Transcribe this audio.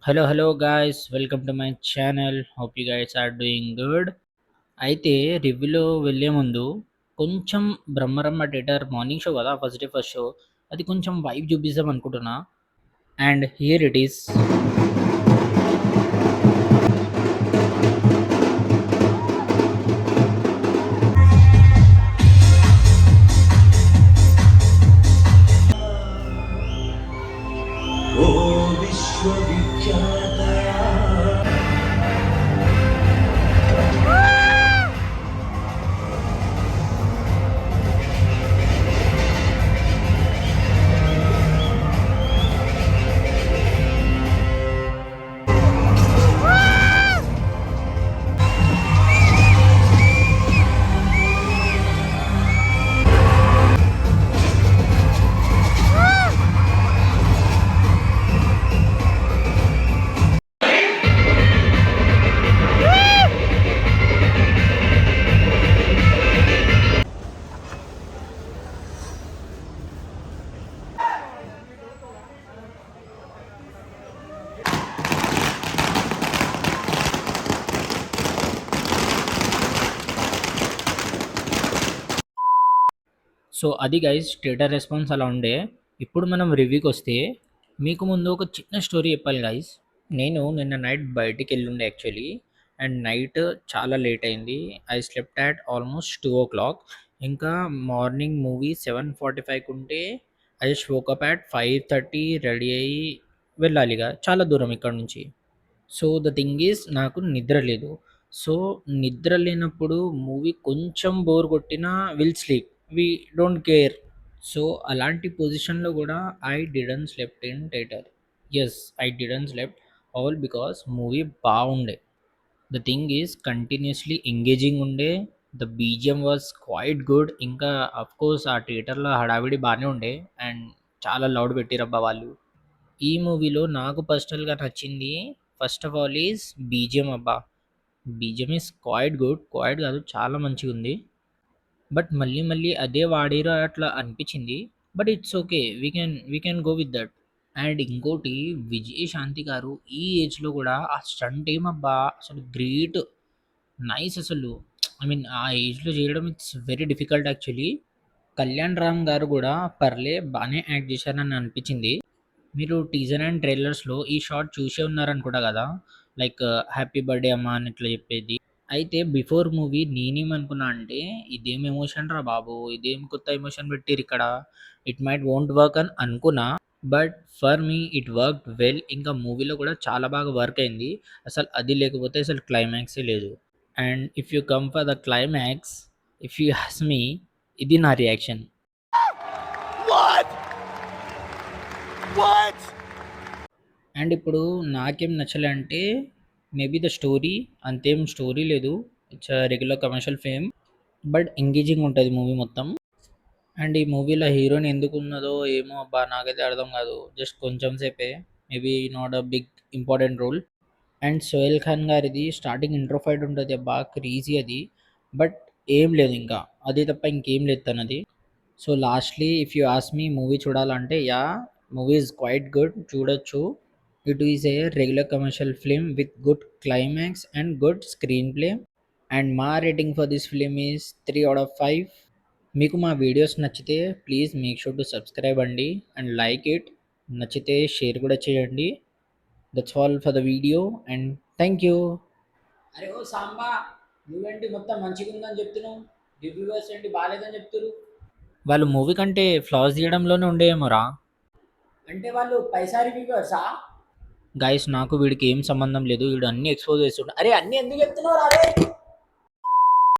Hello guys, welcome to my channel. Hope you guys are doing good. అయితే రివ్యూలో వెళ్ళే ముందు కొంచెం బ్రహ్మరమ్మ థియేటర్ మార్నింగ్ షో కదా, ఫస్ట్ షో. అది కొంచెం వైబ్ చూపిద్దాం అనుకుంటున్నా. And here it is. ओ विश्वविख्यातया సో అది గైస్ థియేటర్ రెస్పాన్స్ అలా ఉండే. ఇప్పుడు మనం రివ్యూకి వస్తే మీకు ముందు ఒక చిన్న స్టోరీ చెప్పాలి గైస్. నేను నిన్న నైట్ బయటికి వెళ్ళుండే యాక్చువల్లీ. అండ్ నైట్ చాలా లేట్ అయింది. I slept at almost 2 o'clock. ఇంకా మార్నింగ్ మూవీ 7:45కి ఉంటే I just woke up at 5:30 ready అయ్యి వెళ్ళాలిగా, చాలా దూరం ఇక్కడ నుంచి. సో ద థింగ్ ఈజ్ నాకు నిద్ర లేదు. సో నిద్ర లేనప్పుడు మూవీ కొంచెం బోర్ కొట్టినా will sleep. We don't care. So అలాంటి పొజిషన్‌లో గూడా I didn't slept in theatre. Yes, I didn't slept all because movie బావుండే. ద థింగ్ ఈజ్ కంటిన్యూయస్‌లీ ఎంగేజింగ్ ఉండే. The BGM was quite good. ఇంకా ఆఫ్‌కోర్స్ ఆ థియేటర్‌లో హడావిడి బానే ఉండే. అండ్ చాలా లౌడ్ పెట్టిర్రబ్బా వాళ్ళు. ఈ మూవీలో నాకు పర్సనల్‌గా నచ్చింది first of all is BGM అబ్బా! BGM is quite good. Quite కాదు, చాలా మంచిగుంది. బట్ మళ్ళీ మళ్ళీ అదే వాడిర్రు అట్లా అనిపిచ్చింది. But it's okay. We can go with that. And ఇంకోటి, విజయశాంతి గారు ఈ ఏజ్‌లో గూడా ఆ స్టంట్ ఏమబ్బా! అసలు గ్రేట్. నైస్ అసలు. ఐ మీన్ ఆ ఏజ్‌లో చేయడం it's very difficult actually. Kalyan Ram గారు గూడా బానే యాక్ట్ చేశారని అనిపిచ్చింది. మీరు టీజర్ అండ్ ట్రైలర్స్‌లో ఈ షాట్ చూసే ఉన్నారనుకుంటా గదా! లైక్ 'హ్యాపీ బర్త్‌డే అమ్మా' అని ఇట్లా చెప్పేది. అయితే బిఫోర్ మూవీ నేనేమనుకున్నా అంటే, ఇదేం ఎమోషన్ రా బాబు! ఇదేం కొత్త ఎమోషన్ పెట్టిర్రిక్కడ. ఇట్ మైట్ వోంట్ వర్క్ అని అనుకున్నా. But for me it worked well. ఇంకా మూవీలో కూడా చాలా బాగా వర్క్ అయింది. అసలు అది లేకపోతే అసలు క్లైమాక్సే లేదు. And if you come for the climax, if you ask మీ, ఇది నా రియాక్షన్. What? What? అండ్ ఇప్పుడు నాకేం నచ్చలే అంటే, మేబీ ద స్టోరీ. అంతేం స్టోరీ లేదు. It's regular commercial film. But engaging ఉంటది మూవీ మొత్తం. అండ్ ఈ మూవీలో హీరోయిన్ ఎందుకున్నదో ఏమో అబ్బా! నాకైతే అర్థం కాదు. జస్ట్ కొంచెం సేపే. Maybe not a big important role. And 'Sohail Khan' గారిది స్టార్టింగ్ ఇంట్రో ఫైట్ ఉంటది అబ్బా! క్రేజీ అది. బట్ ఏం లేదు ఇంకా. అది తప్ప ఇంకేం లేదు తనది. So lastly if you ask me, movie చూడాలంటే yeah! Movie is quite good. చూడొచ్చు. It is a regular commercial film with good climax and good screenplay. And మా rating for this film is 3/5. మీకు మా videos నచ్చితే please make sure to subscribe అండి. And like it. నచ్చితే share కూడా చేయండి. That's all for the video and thank you. అరే ఓ సాంబా, నువ్వేంటి మొత్తం మంచిగుందని చెప్తున్నావు, రివ్యూవర్స్ ఏంటి బాగాలేదని చెప్తున్నారు. వాళ్ళు మూవీ కంటే ఫ్లాస్ తీయడంలోనే ఉండేమోరా. అంటే వాళ్ళు పైసా రివ్యూవర్సా? గైస్, నాకు వీడికి ఏం సంబంధం లేదు. వీడు అన్ని ఎక్స్పోజ్ చేస్తుండే. అరే అన్ని ఎందుకు చెప్తున్నావు రా?